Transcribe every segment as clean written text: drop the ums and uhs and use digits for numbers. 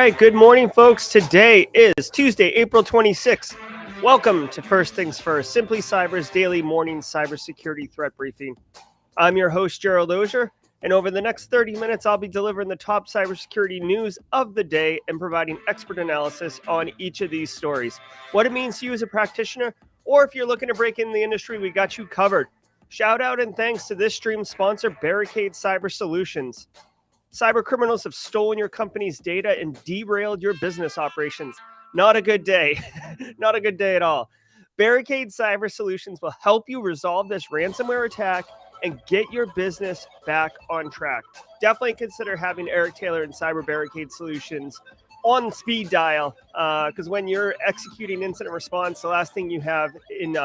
right, good morning, folks. Today is Tuesday, April 26th. Welcome to First Things First, Simply Cyber's daily morning cybersecurity threat briefing. I'm your host, Gerald Auger, and over the next 30 minutes, I'll be delivering the top cybersecurity news of the day and providing expert analysis on each of these stories. What it means to you as a practitioner, or if you're looking to break in the industry, we got you covered. Shout out and thanks to this stream sponsor, Barricade Cyber Solutions. Cyber criminals have stolen your company's data and derailed your business operations. Not a good day. Not a good day at all. Barricade Cyber Solutions will help you resolve this ransomware attack and get your business back on track. Definitely consider having Eric Taylor and Cyber Barricade Solutions on speed dial, because when you're executing incident response, the last thing you have in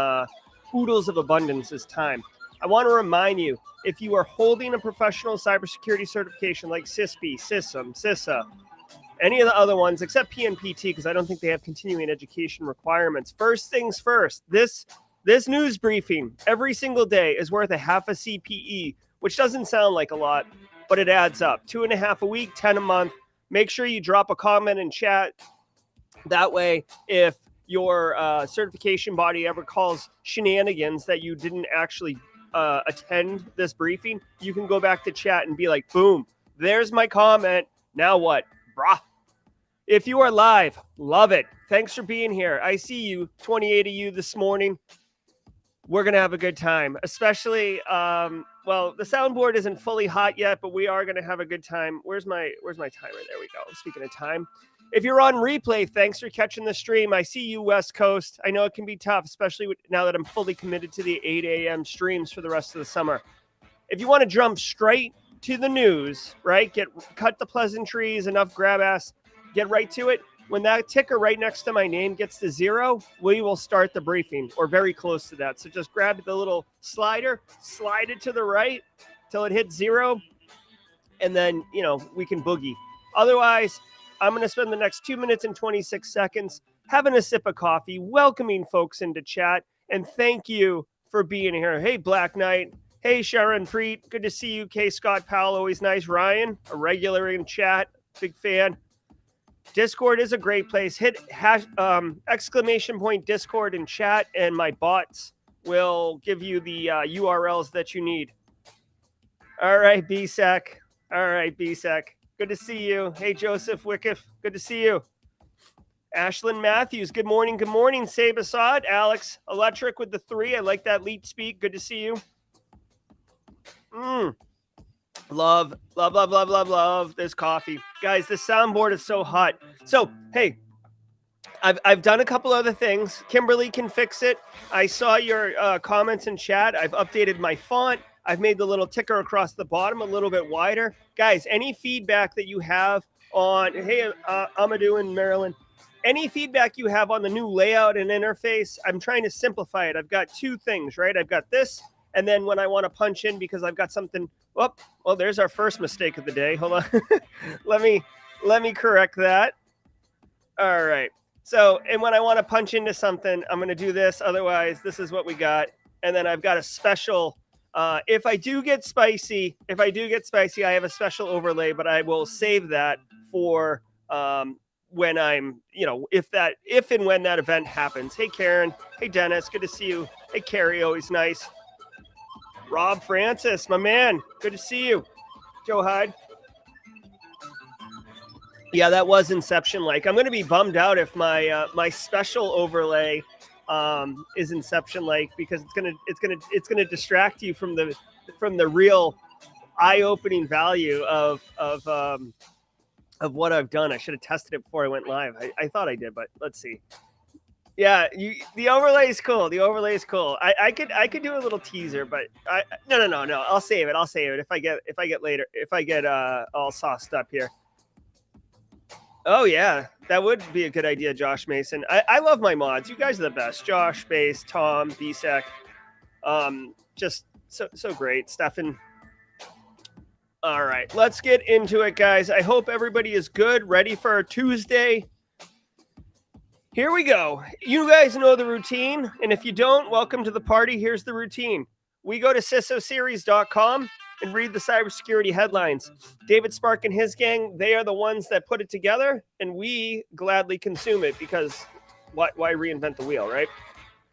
oodles of abundance is time. I want to remind you, if you are holding a professional cybersecurity certification like CISP, CISM, CISA, any of the other ones except PNPT, because I don't think they have continuing education requirements. First things first, this news briefing every single day is worth a half a CPE, which doesn't sound like a lot, but it adds up. 2.5 a week, 10 a month. Make sure you drop a comment in chat. That way, if your certification body ever calls shenanigans that you didn't actually attend this briefing, you can go back to chat and be like, boom, there's my comment. Now what? Brah. If you are live, love it. Thanks for being here. I see you, 28 of you this morning. We're going to have a good time, especially, well, the soundboard isn't fully hot yet, but we are going to have a good time. Where's my timer? There we go. Speaking of time, if you're on replay, thanks for catching the stream. I see you, West Coast. I know it can be tough, especially now that I'm fully committed to the 8 a.m. streams for the rest of the summer. If you want to jump straight to the news, right, cut the pleasantries, enough grab ass, get right to it. When that ticker right next to my name gets to 0, we will start the briefing, or very close to that. So just grab the little slider, slide it to the right till it hits 0, and then, we can boogie. Otherwise, I'm going to spend the next 2 minutes and 26 seconds having a sip of coffee, welcoming folks into chat, and thank you for being here. Hey, Black Knight. Hey, Sharon Preet. Good to see you. K. Scott Powell, always nice. Ryan, a regular in chat. Big fan. Discord is a great place. Hit exclamation point Discord in chat, and my bots will give you the URLs that you need. All right, BSEC. All right, BSEC. Good to see you. Hey, Joseph Wickiff. Good to see you. Ashlyn Matthews. Good morning. Good morning. Sabe Assad. Alex Electric with the 3. I like that lead speak. Good to see you. Love this coffee. Guys, the soundboard is so hot. So, hey, I've done a couple other things. Kimberly can fix it. I saw your comments in chat. I've updated my font. I've made the little ticker across the bottom a little bit wider. Guys, any feedback that you have on, hey, Amadou in Maryland, any feedback you have on the new layout and interface, I'm trying to simplify it. I've got 2 things, right? I've got this, and then when I want to punch in because I've got something, well, there's our first mistake of the day. Hold on. Let me correct that. All right. So, and when I want to punch into something, I'm going to do this. Otherwise, this is what we got. And then I've got a special, if I do get spicy, I have a special overlay, but I will save that for when I'm, if and when that event happens. Hey, Karen. Hey, Dennis. Good to see you. Hey, Carrie. Always nice. Rob Francis, my man. Good to see you. Joe Hyde. Yeah, that was Inception-like. I'm going to be bummed out if my special overlay is Inception-like, because it's gonna distract you from the real eye-opening value of what I've done. I should have tested it before I went live. I thought I did, but let's see. Yeah, the overlay is cool. The overlay is cool. I could do a little teaser, but no. I'll save it. If I get all sauced up here. Oh yeah, that would be a good idea, Josh Mason. I love my mods. You guys are the best. Josh, Base, Tom, BSEC, just so great. Stefan. All right, let's get into it, guys. I hope everybody is good, ready for a Tuesday. Here we go. You guys know the routine, and if you don't, welcome to the party. Here's the routine. We go to cisoseries.com. and read the cybersecurity headlines. David Spark and his gang, they are the ones that put it together, and we gladly consume it because why reinvent the wheel, right?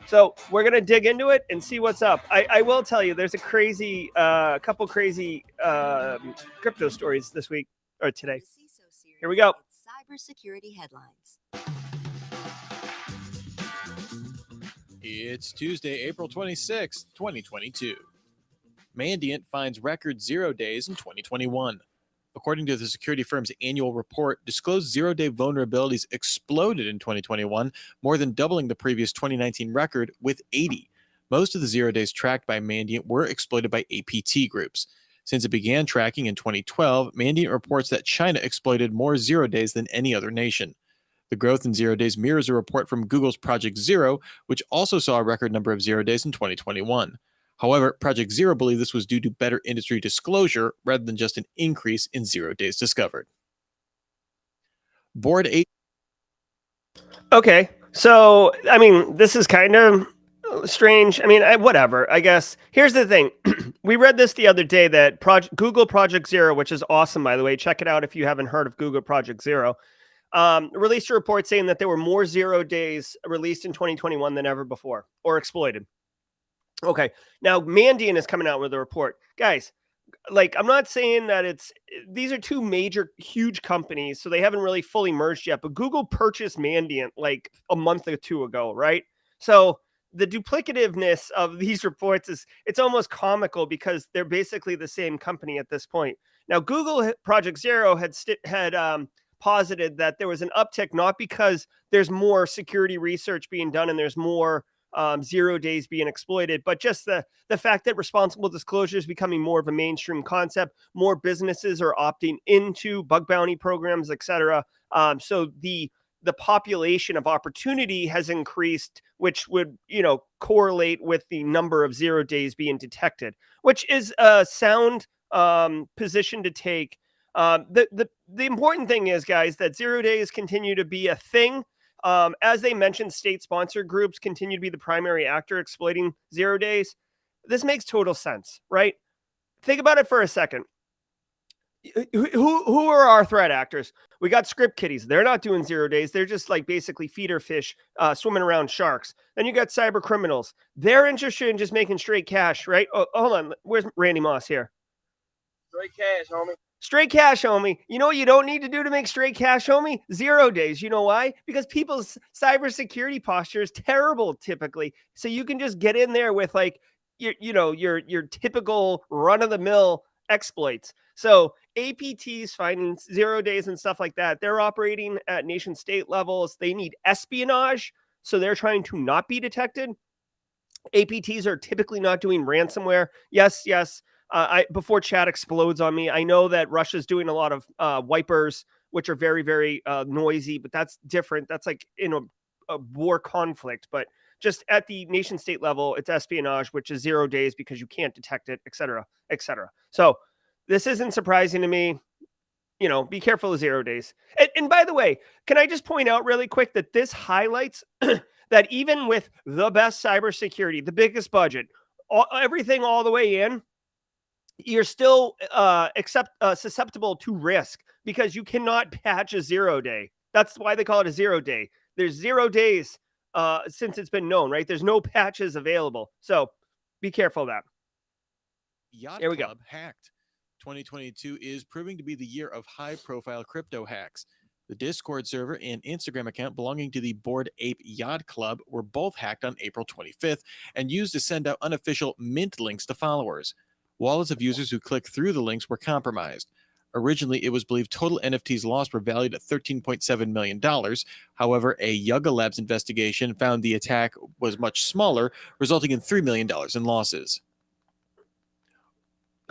So we're going to dig into it and see what's up. I will tell you, there's a couple crazy crypto stories this week or today. Here we go. Cybersecurity headlines. It's Tuesday, April 26th, 2022. Mandiant finds record 0 days in 2021. According to the security firm's annual report, disclosed zero-day vulnerabilities exploded in 2021, more than doubling the previous 2019 record with 80. Most of the 0 days tracked by Mandiant were exploited by APT groups. Since it began tracking in 2012, Mandiant reports that China exploited more 0 days than any other nation. The growth in 0 days mirrors a report from Google's Project Zero, which also saw a record number of 0 days in 2021. However, Project Zero believed this was due to better industry disclosure rather than just an increase in 0 days discovered. Board 8. Okay, so, I mean, this is kind of strange. I mean, whatever, I guess. Here's the thing. We read this the other day that Google Project Zero, which is awesome, by the way. Check it out if you haven't heard of Google Project Zero. Released a report saying that there were more 0 days released in 2021 than ever before or exploited. Okay, now Mandiant is coming out with a report. Guys, like, I'm not saying that these are two major, huge companies, so they haven't really fully merged yet, but Google purchased Mandiant like a month or two ago, right? So the duplicativeness of these reports it's almost comical because they're basically the same company at this point. Now, Google Project Zero had posited that there was an uptick, not because there's more security research being done and there's more 0 days being exploited, but just the fact that responsible disclosure is becoming more of a mainstream concept. More businesses are opting into bug bounty programs, etc. So the population of opportunity has increased, which would, correlate with the number of 0 days being detected, which is a sound position to take. The important thing is, guys, that 0 days continue to be a thing. As they mentioned, state-sponsored groups continue to be the primary actor exploiting 0 days. This makes total sense, right? Think about it for a second. Who are our threat actors? We got script kiddies. They're not doing 0 days. They're just like basically feeder fish swimming around sharks. Then you got cyber criminals. They're interested in just making straight cash, right? Oh, hold on. Where's Randy Moss here? Straight cash, homie. Straight cash, homie. You know what you don't need to do to make straight cash, homie? 0 days. You know why? Because people's cybersecurity posture is terrible typically. So you can just get in there with like your typical run-of-the-mill exploits. So APTs finding 0 days and stuff like that, they're operating at nation state levels. They need espionage, so they're trying to not be detected. APTs are typically not doing ransomware. Yes. Before chat explodes on me, I know that Russia's doing a lot of wipers, which are very, very noisy, but that's different. That's like in a war conflict. But just at the nation state level, it's espionage, which is 0 days because you can't detect it, et cetera, et cetera. So this isn't surprising to me. Be careful of 0 days. And by the way, can I just point out really quick that this highlights that even with the best cybersecurity, the biggest budget, everything all the way in, you're still susceptible to risk because you cannot patch a 0 day. That's why they call it a 0 day. There's 0 days since it's been known, right? There's no patches available. So be careful of that. Yacht Here we Club go. hacked. 2022 is proving to be the year of high-profile crypto hacks. The Discord server and Instagram account belonging to the Bored Ape Yacht Club were both hacked on April 25th and used to send out unofficial mint links to followers. Wallets of users who clicked through the links were compromised. Originally, it was believed total NFTs lost were valued at $13.7 million. However, a Yuga Labs investigation found the attack was much smaller, resulting in $3 million in losses.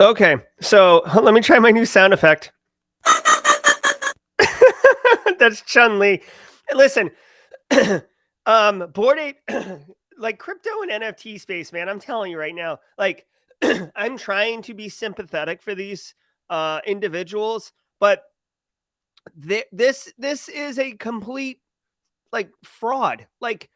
Okay, so let me try my new sound effect. That's Chun-Li. Listen, Bored Ape, like crypto and NFT space, man, I'm telling you right now, like, I'm trying to be sympathetic for these individuals, but this is a complete like fraud. Like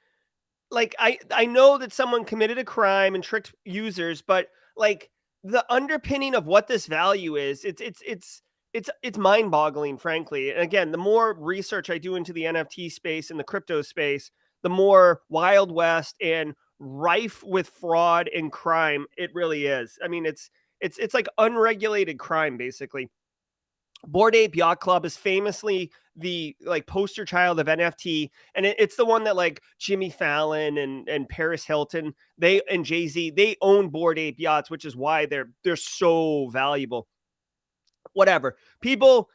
I know that someone committed a crime and tricked users, but like the underpinning of what this value is, it's mind-boggling, frankly. And again, the more research I do into the NFT space and the crypto space, the more Wild West and rife with fraud and crime it really is. I mean, it's like unregulated crime, basically. Bored Ape Yacht Club is famously the like poster child of NFT, and it's the one that like Jimmy Fallon and Paris Hilton, they and Jay-Z, they own Bored Ape Yachts, which is why they're so valuable. Whatever. People,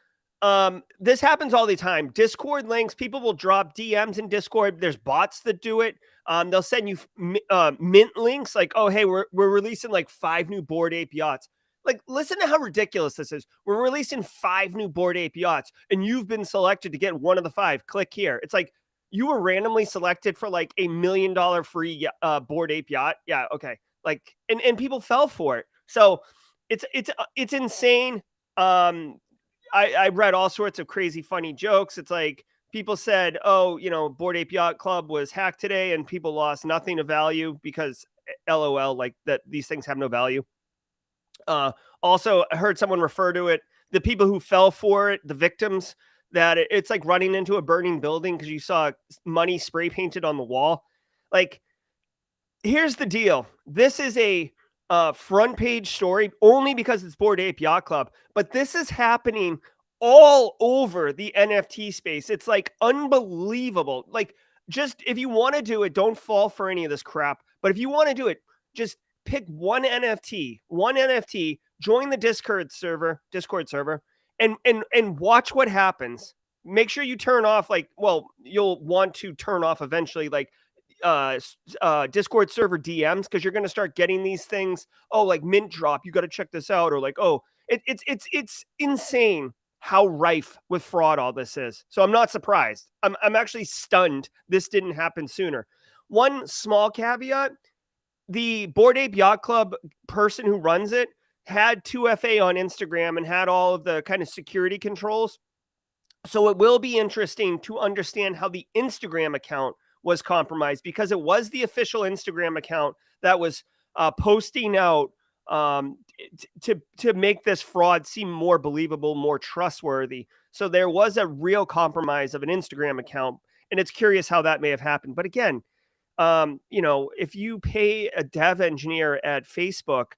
this happens all the time. Discord links, people will drop DMs in Discord. There's bots that do it. They'll send you mint links like, oh, hey, we're releasing like 5 new Bored Ape Yachts. Like, listen to how ridiculous this is. We're releasing 5 new Bored Ape Yachts, and you've been selected to get one of the 5. Click here. It's like you were randomly selected for like $1 million free Bored Ape Yacht. Yeah, okay. Like, and people fell for it. So it's insane. I read all sorts of crazy, funny jokes. It's like people said, oh, Bored Ape Yacht Club was hacked today, and people lost nothing of value because LOL, like that these things have no value. Also, I heard someone refer to it, the people who fell for it, the victims, that it's like running into a burning building because you saw money spray painted on the wall. Like, here's the deal. This is a front page story only because it's Bored Ape Yacht Club, but this is happening all over the NFT space. It's like unbelievable. Like, just if you want to do it, don't fall for any of this crap. But if you want to do it, just pick one NFT, join the Discord server, and watch what happens. Make sure you turn off, like, well, you'll want to turn off eventually, like Discord server DMs, because you're going to start getting these things. Oh, like mint drop, you got to check this out. Or like, oh, it's insane how rife with fraud all this is. So I'm not surprised. I'm actually stunned this didn't happen sooner. One small caveat: the Bored Ape Yacht Club person who runs it had 2FA on Instagram and had all of the kind of security controls. So it will be interesting to understand how the Instagram account was compromised, because it was the official Instagram account that was posting out to make this fraud seem more believable, more trustworthy. So there was a real compromise of an Instagram account, and it's curious how that may have happened. But again, if you pay a dev engineer at Facebook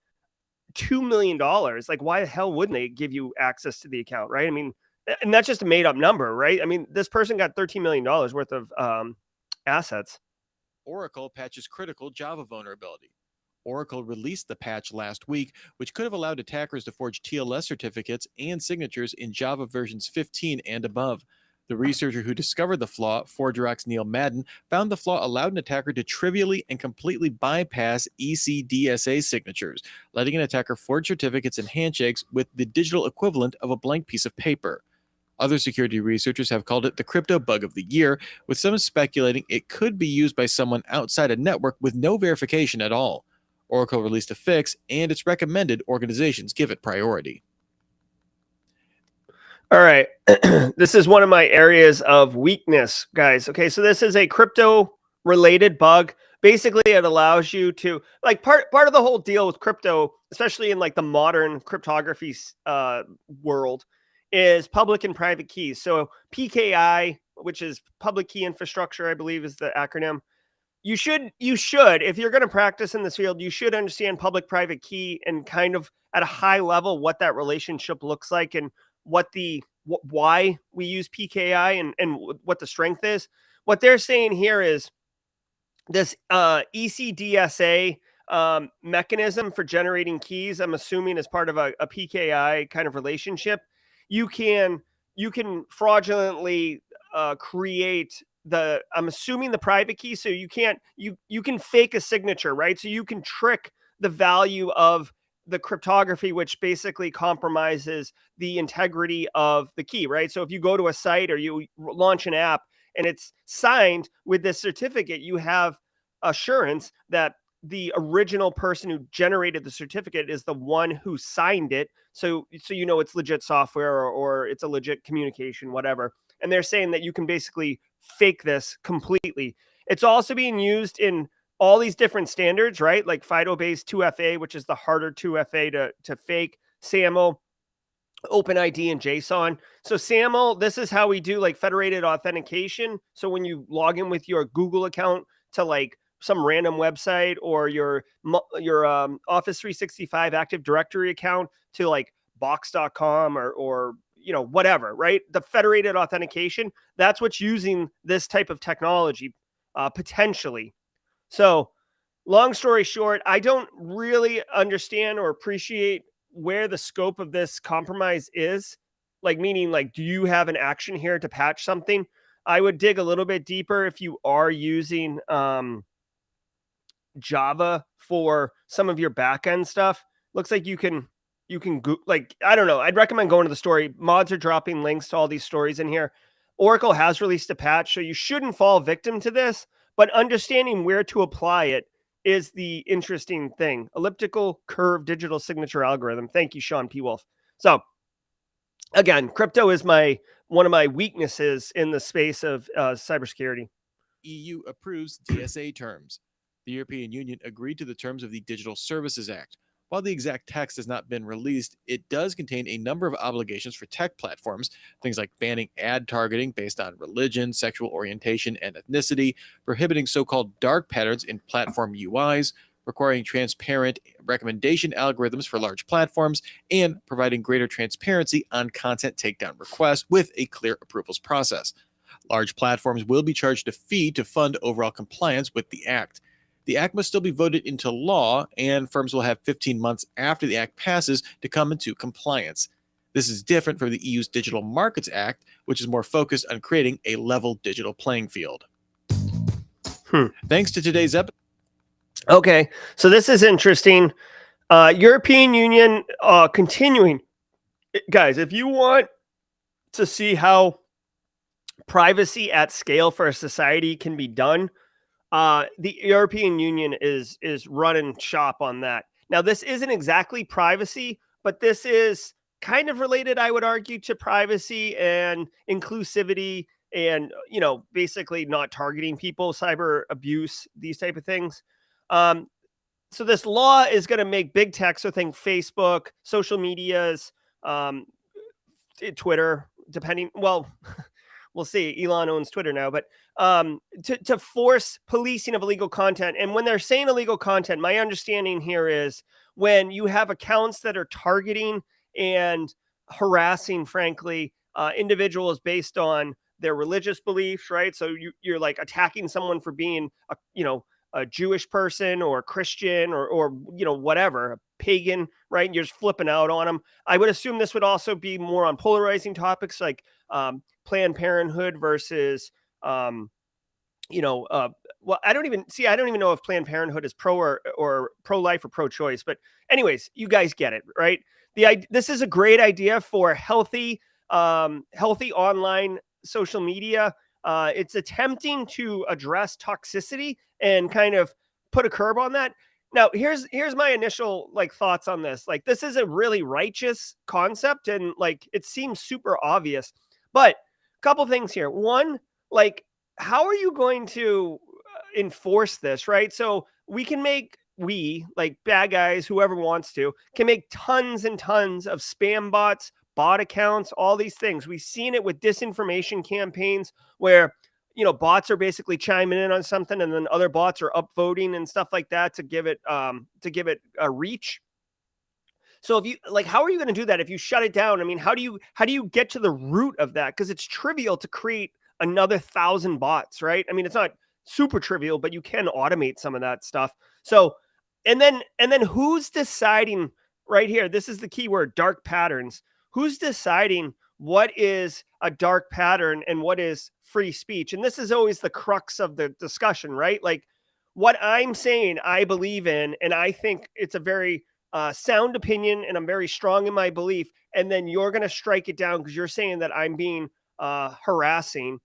$2 million, like, why the hell wouldn't they give you access to the account, right? I mean, and that's just a made up number, right? I mean, this person got $13 million worth of assets. Oracle patches critical Java vulnerability. Oracle released the patch last week, which could have allowed attackers to forge TLS certificates and signatures in Java versions 15 and above. The researcher who discovered the flaw, ForgeRock's Neil Madden, found the flaw allowed an attacker to trivially and completely bypass ECDSA signatures, letting an attacker forge certificates and handshakes with the digital equivalent of a blank piece of paper. Other security researchers have called it the crypto bug of the year, with some speculating it could be used by someone outside a network with no verification at all. Oracle released a fix, and it's recommended organizations give it priority. All right. This is one of my areas of weakness, guys. Okay, so this is a crypto-related bug. Basically, it allows you to, like, part of the whole deal with crypto, especially in like the modern cryptography world, is public and private keys. So PKI, which is public key infrastructure, I believe is the acronym. You should, if you're going to practice in this field, you should understand public-private key and kind of at a high level what that relationship looks like, and why we use PKI and what the strength is. What they're saying here is this ECDSA mechanism for generating keys, I'm assuming is part of a PKI kind of relationship. You can fraudulently create I'm assuming the private key. So you can fake a signature, right? So you can trick the value of the cryptography, which basically compromises the integrity of the key, right? So if you go to a site or you launch an app and it's signed with this certificate, you have assurance that the original person who generated the certificate is the one who signed it. So it's legit software or it's a legit communication, whatever. And they're saying that you can basically fake this completely. It's also being used in all these different standards, right? Like FIDO-based 2FA, which is the harder 2FA to fake, SAML, OpenID, and JSON. So SAML, this is how we do like federated authentication. So when you log in with your Google account to like some random website or your Office 365 Active Directory account to like box.com or whatever, right? The federated authentication, that's what's using this type of technology potentially. So long story short, I don't really understand or appreciate where the scope of this compromise is. Like, meaning, like, do you have an action here to patch something? I would dig a little bit deeper if you are using Java for some of your backend stuff. Looks like you can go, like, I don't know. I'd recommend going to the story. Mods are dropping links to all these stories in here. Oracle has released a patch, so you shouldn't fall victim to this, but understanding where to apply it is the interesting thing. Elliptical curve digital signature algorithm. Thank you, Sean P. Wolf. So again, crypto is one of my weaknesses in the space of cybersecurity. EU approves TSA terms. The European Union agreed to the terms of the Digital Services Act. While the exact text has not been released, it does contain a number of obligations for tech platforms, things like banning ad targeting based on religion, sexual orientation, and ethnicity, prohibiting so-called dark patterns in platform UIs, requiring transparent recommendation algorithms for large platforms, and providing greater transparency on content takedown requests with a clear approvals process. Large platforms will be charged a fee to fund overall compliance with the Act. The Act must still be voted into law, and firms will have 15 months after the Act passes to come into compliance. This is different from the EU's Digital Markets Act, which is more focused on creating a level digital playing field. Thanks to today's episode. Okay, so this is interesting. European Union continuing. Guys, if you want to see how privacy at scale for a society can be done, the European Union is running shop on that. Now, this isn't exactly privacy, but this is kind of related, I would argue, to privacy and inclusivity and, basically not targeting people, cyber abuse, these type of things. So this law is going to make big tech, so think Facebook, social medias, Twitter, depending, well, we'll see. Elon owns Twitter now, but to force policing of illegal content. And when they're saying illegal content, my understanding here is when you have accounts that are targeting and harassing, frankly, individuals based on their religious beliefs, right? So you're like attacking someone for being a Jewish person or Christian or whatever, a pagan, right? You're just flipping out on them. I would assume this would also be more on polarizing topics like Planned Parenthood versus, well, I don't even know if Planned Parenthood is pro or pro-life or pro-choice, but anyways, you guys get it, right? This is a great idea for healthy online social media. It's attempting to address toxicity and kind of put a curb on that. Now, here's my initial thoughts on this. Like, this is a really righteous concept, and it seems super obvious. But a couple things here. One, how are you going to enforce this, right? So we bad guys, whoever wants to, can make tons and tons of spam bots, bot accounts, all these things. We've seen it with disinformation campaigns where bots are basically chiming in on something, and then other bots are upvoting and stuff like that to give it a reach. So if you how are you going to do that if you shut it down? I mean, how do you get to the root of that? Because it's trivial to create another 1,000 bots, right? I mean, it's not super trivial, but you can automate some of that stuff. So, and then who's deciding right here? This is the key word: dark patterns. Who's deciding what is a dark pattern and what is free speech? And this is always the crux of the discussion, right? Like, what I'm saying, I believe in, and I think it's a very sound opinion, and I'm very strong in my belief. And then you're going to strike it down because you're saying that I'm being harassing.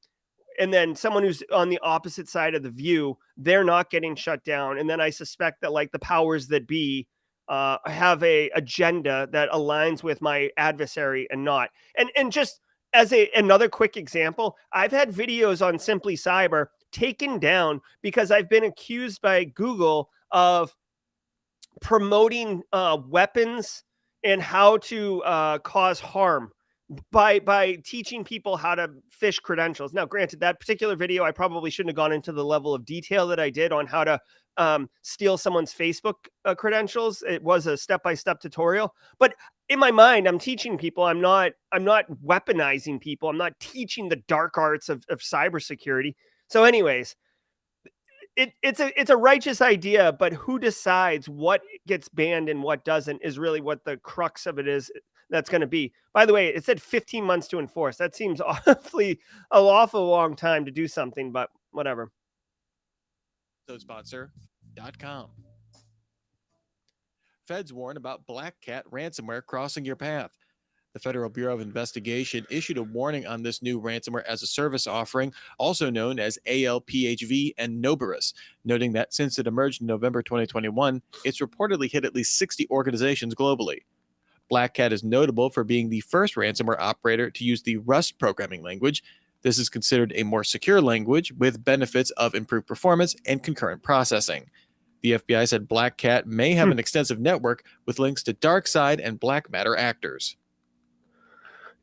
And then someone who's on the opposite side of the view, they're not getting shut down. And then I suspect that the powers that be have a agenda that aligns with my adversary and not. And just as another quick example, I've had videos on Simply Cyber taken down because I've been accused by Google of promoting weapons and how to cause harm by teaching people how to phish credentials. Now, granted, that particular video, I probably shouldn't have gone into the level of detail that I did on how to steal someone's Facebook credentials. It was a step-by-step tutorial, but in my mind, I'm teaching people. I'm not weaponizing people. I'm not teaching the dark arts of cybersecurity. So anyways, it's a righteous idea, but who decides what gets banned and what doesn't is really what the crux of it is. That's going to be. By the way, it said 15 months to enforce. That seems awfully an awful long time to do something, but whatever. Sponsor.com. Feds warn about BlackCat ransomware crossing your path. The Federal Bureau of Investigation issued a warning on this new ransomware as a service offering, also known as ALPHV and Noberus, noting that since it emerged in November 2021, it's reportedly hit at least 60 organizations globally. BlackCat is notable for being the first ransomware operator to use the Rust programming language. This is considered a more secure language with benefits of improved performance and concurrent processing. The FBI said BlackCat may have an extensive network with links to dark side and black matter actors.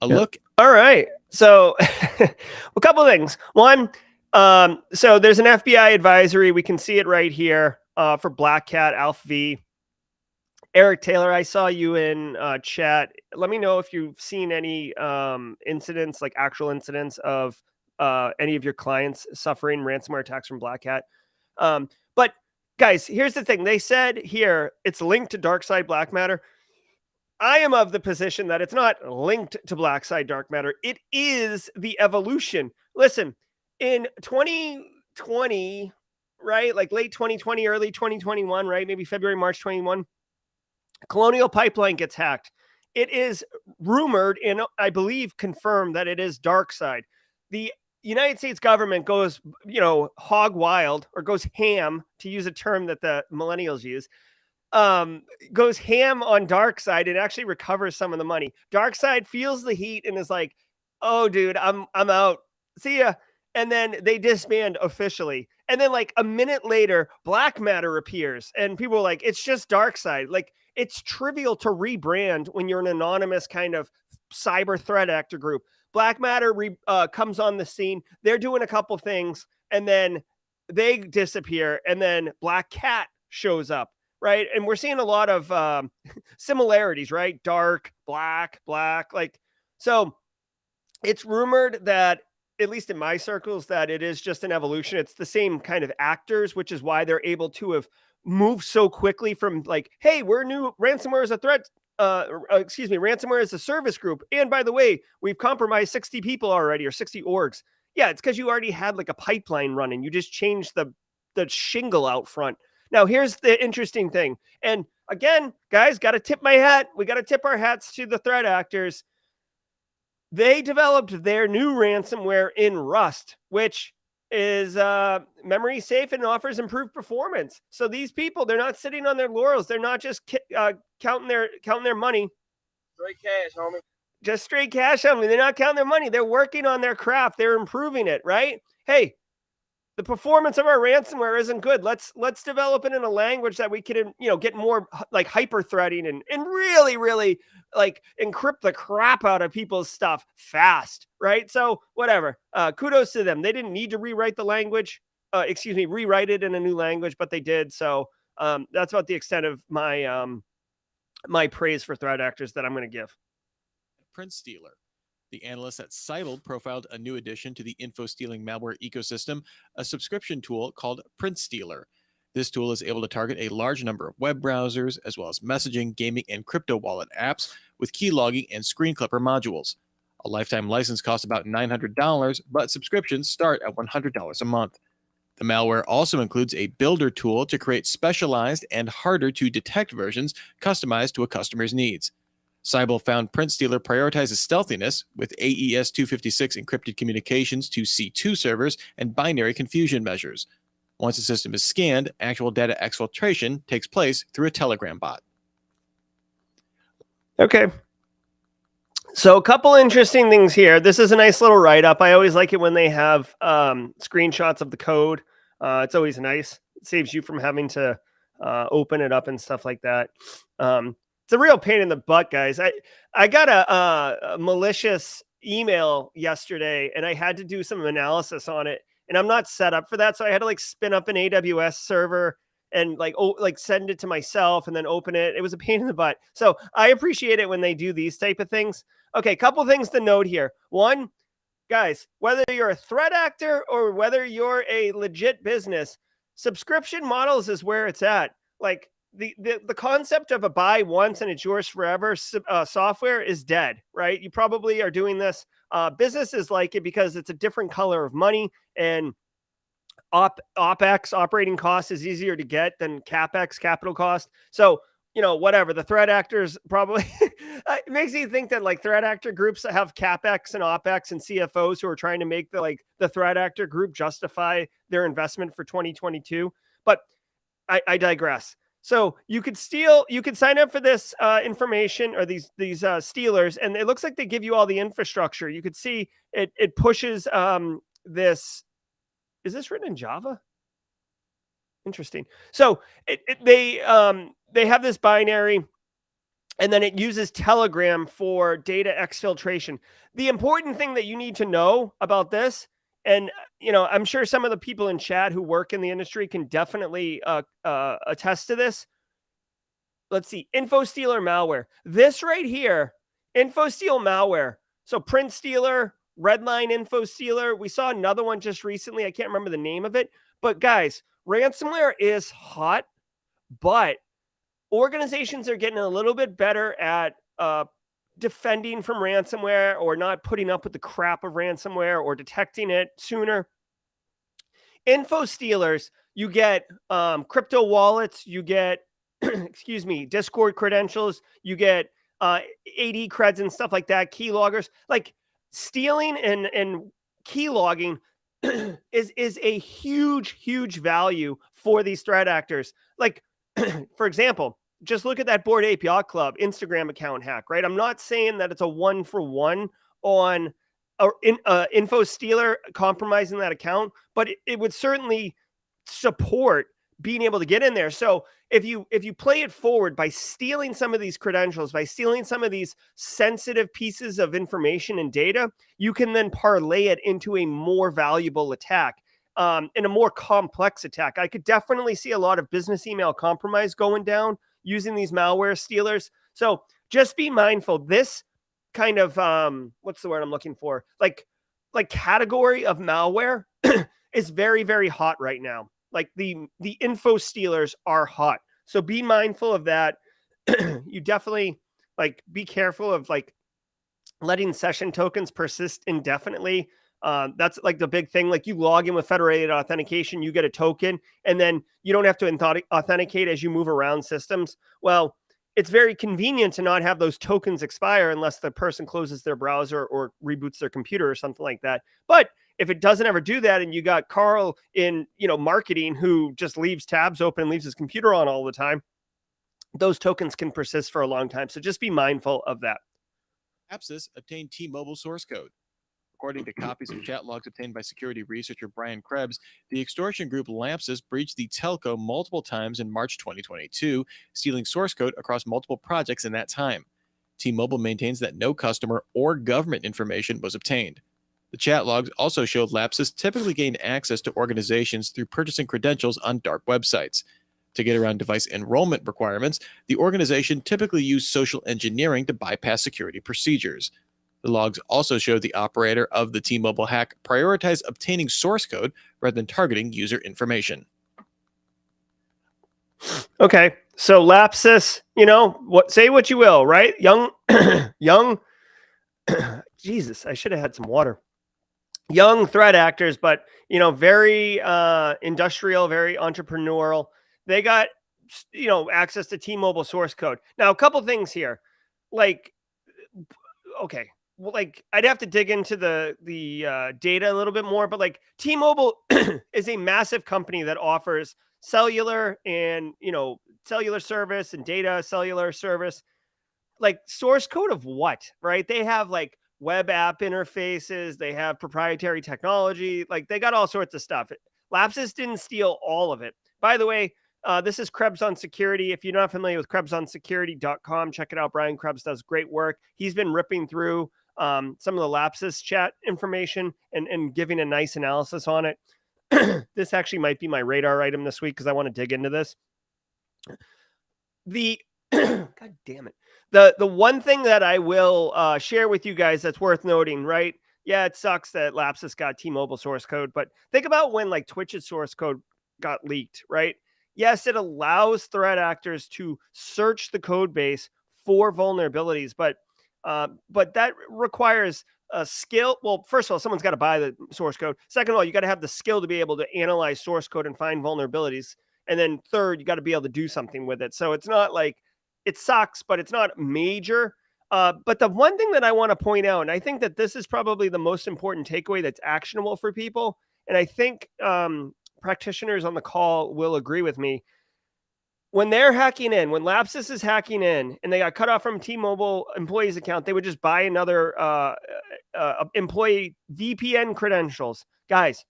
Look. All right. So a couple of things. One, so there's an FBI advisory. We can see it right here for BlackCat, ALPHV. Eric Taylor, I saw you in chat. Let me know if you've seen any incidents, like actual incidents of any of your clients suffering ransomware attacks from BlackCat. But guys, here's the thing. They said here it's linked to dark side black matter. I am of the position that it's not linked to black side dark matter. It is the evolution. Listen, in 2020, right? Like late 2020, early 2021, right? Maybe February, March 21, Colonial Pipeline gets hacked. It is rumored and I believe confirmed that it is dark side. The United States government goes, hog wild, or goes ham, to use a term that the millennials use. Goes ham on dark side and actually recovers some of the money. Dark side feels the heat and is like, oh dude, I'm out. See ya. And then they disband officially. And then like a minute later, black matter appears and people are like, it's just dark side. Like it's trivial to rebrand when you're an anonymous kind of cyber threat actor group. Black matter comes on the scene. They're doing a couple things and then they disappear. And then BlackCat shows up. Right. And we're seeing a lot of similarities, right? Dark, black, like, so it's rumored that, at least in my circles, that it is just an evolution. It's the same kind of actors, which is why they're able to have moved so quickly from like, hey, we're new, ransomware is a threat. Ransomware is a service group. And by the way, we've compromised 60 people already, or 60 orgs. Yeah, it's because you already had like a pipeline running. You just changed the shingle out front. Now, here's the interesting thing. And again, guys, got to tip my hat. We got to tip our hats to the threat actors. They developed their new ransomware in Rust, which is memory safe and offers improved performance. So these people, they're not sitting on their laurels. They're not just counting their money. Straight cash, homie. Just straight cash, homie. They're not counting their money. They're working on their craft. They're improving it, right? Hey, the performance of our ransomware isn't good. Let's develop it in a language that we can, get more like hyper threading and really, really like encrypt the crap out of people's stuff fast, right? So whatever. Kudos to them. They didn't need to rewrite the language. Rewrite it in a new language, but they did. So that's about the extent of my my praise for threat actors that I'm going to give. Print Stealer. The analysts at Cyble profiled a new addition to the info-stealing malware ecosystem, a subscription tool called Print Stealer. This tool is able to target a large number of web browsers, as well as messaging, gaming, and crypto wallet apps with key logging and screen clipper modules. A lifetime license costs about $900, but subscriptions start at $100 a month. The malware also includes a builder tool to create specialized and harder-to-detect versions customized to a customer's needs. Cyble found Print Stealer prioritizes stealthiness with AES-256 encrypted communications to C2 servers and binary confusion measures. Once the system is scanned, actual data exfiltration takes place through a Telegram bot. Okay. So a couple interesting things here. This is a nice little write-up. I always like it when they have screenshots of the code. It's always nice. It saves you from having to open it up and stuff like that. It's a real pain in the butt, guys. I got a malicious email yesterday, and I had to do some analysis on it. And I'm not set up for that, so I had to like spin up an AWS server and like send it to myself and then open it. It was a pain in the butt. So I appreciate it when they do these type of things. Okay, couple things to note here. One, guys, whether you're a threat actor or whether you're a legit business, subscription models is where it's at. Like the concept of a buy once and it's yours forever software is dead, right? You probably are doing this. Businesses like it because it's a different color of money, and OPEX, operating cost, is easier to get than CapEx, capital cost. So, whatever, the threat actors probably, it makes me think that like threat actor groups that have CapEx and OPEX and CFOs who are trying to make the threat actor group justify their investment for 2022. But I digress. So you could sign up for this information, or these stealers, and it looks like they give you all the infrastructure. You could see it pushes this. Is this written in Java? Interesting. So they have this binary, and then it uses Telegram for data exfiltration. The important thing that you need to know about this, and I'm sure some of the people in chat who work in the industry can definitely attest to this. Let's see, InfoStealer malware. This right here, InfoSteal malware. So Print Stealer, Redline InfoStealer. We saw another one just recently. I can't remember the name of it. But guys, ransomware is hot, but organizations are getting a little bit better at defending from ransomware, or not putting up with the crap of ransomware, or detecting it sooner. Info stealers, you get crypto wallets, you get, excuse me, Discord credentials, you get AD creds and stuff like that, key loggers. Like stealing and key logging is a huge value for these threat actors. Like, for example, just look at that Bored Ape Yacht Club Instagram account hack, right? I'm not saying that it's a 1-for-1 on info stealer compromising that account, but it would certainly support being able to get in there. So if you play it forward by stealing some of these credentials, by stealing some of these sensitive pieces of information and data, you can then parlay it into a more valuable attack, and a more complex attack. I could definitely see a lot of business email compromise going down using these malware stealers. So just be mindful. This kind of what's the word I'm looking for? Like category of malware is very hot right now. Like the info stealers are hot. So be mindful of that. You definitely be careful of letting session tokens persist indefinitely. That's like the big thing. Like you log in with federated authentication, you get a token, and then you don't have to authenticate as you move around systems. Well, it's very convenient to not have those tokens expire unless the person closes their browser or reboots their computer or something like that. But if it doesn't ever do that, and you got Carl in marketing who just leaves tabs open, leaves his computer on all the time, those tokens can persist for a long time. So just be mindful of that. TSSA obtained T-Mobile source code. According to copies of chat logs obtained by security researcher Brian Krebs, the extortion group Lazarus breached the telco multiple times in March 2022, stealing source code across multiple projects in that time. T-Mobile maintains that no customer or government information was obtained. The chat logs also showed Lazarus typically gained access to organizations through purchasing credentials on dark websites. To get around device enrollment requirements, the organization typically used social engineering to bypass security procedures. The logs also showed the operator of the T-Mobile hack prioritized obtaining source code rather than targeting user information. Okay, so Lapsus, say what you will, right? Young, Jesus, I should have had some water. Young threat actors, but very industrial, very entrepreneurial. They got access to T-Mobile source code. Now, a couple things here, okay. Well, I'd have to dig into the data a little bit more, but T-Mobile is a massive company that offers cellular and cellular service and data cellular service. like source code of what, right? They have like web app interfaces. They have proprietary technology. Like they got all sorts of stuff. Lapsus didn't steal all of it. By the way, this is Krebs on Security. If you're not familiar with KrebsOnSecurity.com, check it out. Brian Krebs does great work. He's been ripping through some of the Lapsus chat information and giving a nice analysis on it. This actually might be my radar item this week because I want to dig into this. God damn it. The one thing that I will share with you guys that's worth noting, right? Yeah, it sucks that Lapsus got T-Mobile source code, but think about when like Twitch's source code got leaked, right? Yes, it allows threat actors to search the code base for vulnerabilities, but that requires a skill. Well, first of all, someone's got to buy the source code. Second of all, you got to have the skill to be able to analyze source code and find vulnerabilities. And then third, you got to be able to do something with it. So it's not like it sucks, but it's not major. But the one thing that I want to point out, and I think that this is probably the most important takeaway that's actionable for people, and I think practitioners on the call will agree with me. When they're hacking in, when Lapsus is hacking in and they got cut off from T-Mobile employees account, they would just buy another employee VPN credentials. Guys,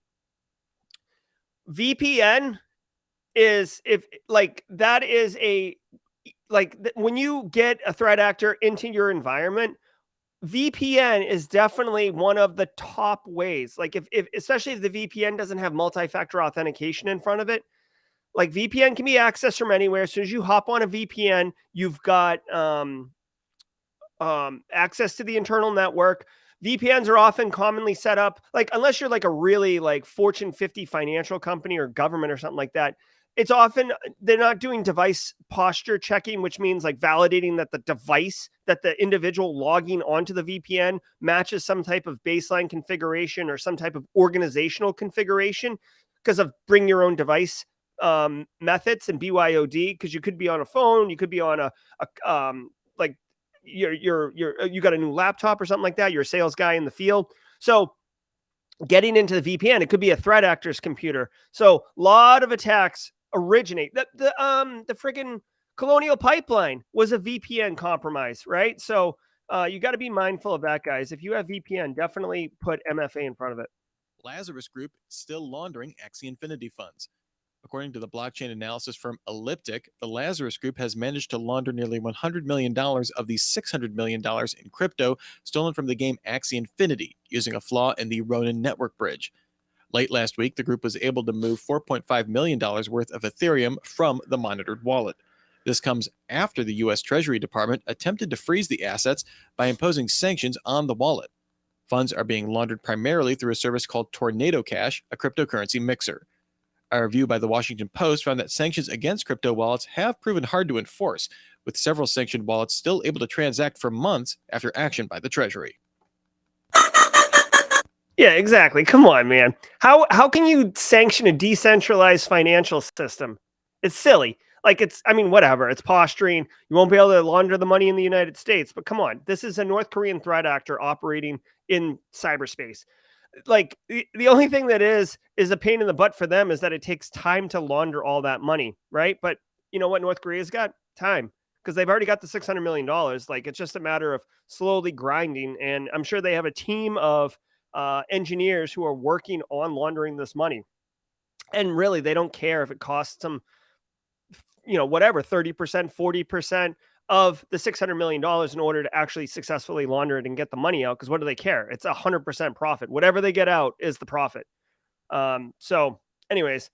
VPN is when you get a threat actor into your environment, VPN is definitely one of the top ways. Like if especially if the VPN doesn't have multi-factor authentication in front of it, like VPN can be accessed from anywhere. As soon as you hop on a VPN, you've got access to the internal network. VPNs are often commonly set up, like unless you're like a really like Fortune 50 financial company or government or something like that. It's often they're not doing device posture checking, which means like validating that the device that the individual logging onto the VPN matches some type of baseline configuration or some type of organizational configuration because of bring your own device methods and BYOD. Because you could be on a phone, you could be on like you got a new laptop or something like that. You're a sales guy in the field, so getting into the VPN, it could be a threat actor's computer. So a lot of attacks originate. The friggin' Colonial Pipeline was a VPN compromise, right? So you got to be mindful of that, guys. If you have VPN, definitely put MFA in front of it. Lazarus Group still laundering Axie Infinity funds. According to the blockchain analysis firm Elliptic, the Lazarus Group has managed to launder nearly $100 million of the $600 million in crypto stolen from the game Axie Infinity using a flaw in the Ronin network bridge. Late last week, the group was able to move $4.5 million worth of Ethereum from the monitored wallet. This comes after the U.S. Treasury Department attempted to freeze the assets by imposing sanctions on the wallet. Funds are being laundered primarily through a service called Tornado Cash, a cryptocurrency mixer. A review by the Washington Post found that sanctions against crypto wallets have proven hard to enforce, with several sanctioned wallets still able to transact for months after action by the Treasury. Yeah, exactly. Come on, man. How can you sanction a decentralized financial system? It's silly. Like whatever. It's posturing. You won't be able to launder the money in the United States. But come on, this is a North Korean threat actor operating in cyberspace. Like the only thing that is a pain in the butt for them is that it takes time to launder all that money, right? But you know what North Korea's got? Time, because they've already got the $600 million. Like it's just a matter of slowly grinding. And I'm sure they have a team of engineers who are working on laundering this money. And really, they don't care if it costs them, whatever, 30%, 40% of the $600 million in order to actually successfully launder it and get the money out. Because what do they care? It's 100% profit. Whatever they get out is the profit. So anyways,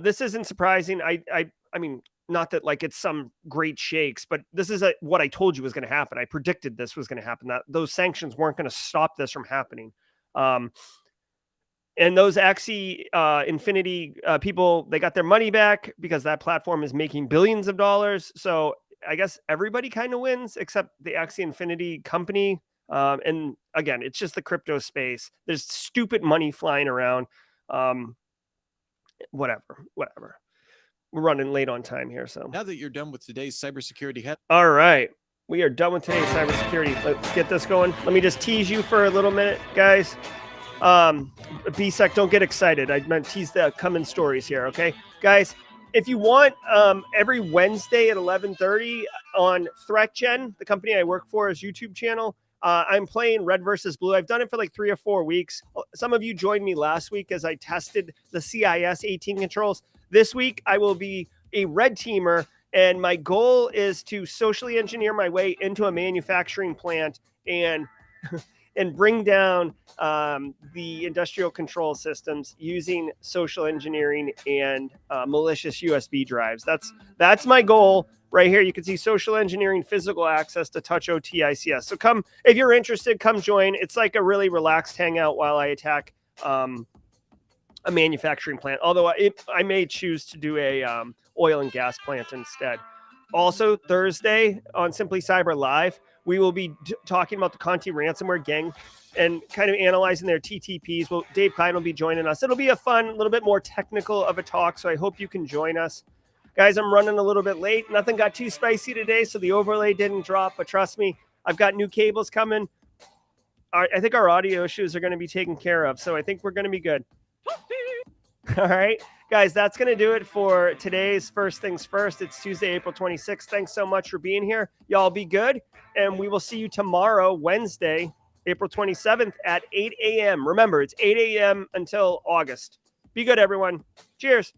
this isn't surprising. I mean, not that like it's some great shakes, but this is what I told you was going to happen. I predicted this was going to happen, that those sanctions weren't going to stop this from happening. And those Axie Infinity people, they got their money back because that platform is making billions of dollars. So I guess everybody kind of wins except the Axie Infinity company. And again, it's just the crypto space. There's stupid money flying around. Whatever. We're running late on time here. So now that you're done with today's cybersecurity head. All right. We are done with today's cybersecurity. Let's get this going. Let me just tease you for a little minute, guys. BSEC, don't get excited. I meant tease the coming stories here. Okay, guys, if you want, every Wednesday at 11:30, on ThreatGen, the company I work for, is YouTube channel. I'm playing Red versus Blue. I've done it for like 3 or 4 weeks. Some of you joined me last week as I tested the CIS 18 controls. This week, I will be a red teamer, and my goal is to socially engineer my way into a manufacturing plant and and bring down the industrial control systems using social engineering and malicious USB drives. That's my goal right here. You can see social engineering, physical access to touch OT ICS. So come, if you're interested, come join. It's like a really relaxed hangout while I attack a manufacturing plant. Although I may choose to do a oil and gas plant instead. Also, Thursday on Simply Cyber Live, we will be talking about the Conti ransomware gang and kind of analyzing their TTPs. Well, Dave Klein will be joining us. It'll be a fun, a little bit more technical of a talk, so I hope you can join us. Guys, I'm running a little bit late. Nothing got too spicy today, so the overlay didn't drop, but trust me, I've got new cables coming. I think our audio issues are going to be taken care of, so I think we're going to be good. All right, guys, that's going to do it for today's First Things First. It's Tuesday, April 26th. Thanks so much for being here. Y'all be good, and we will see you tomorrow, Wednesday, April 27th at 8 a.m. Remember, it's 8 a.m. until August. Be good, everyone. Cheers.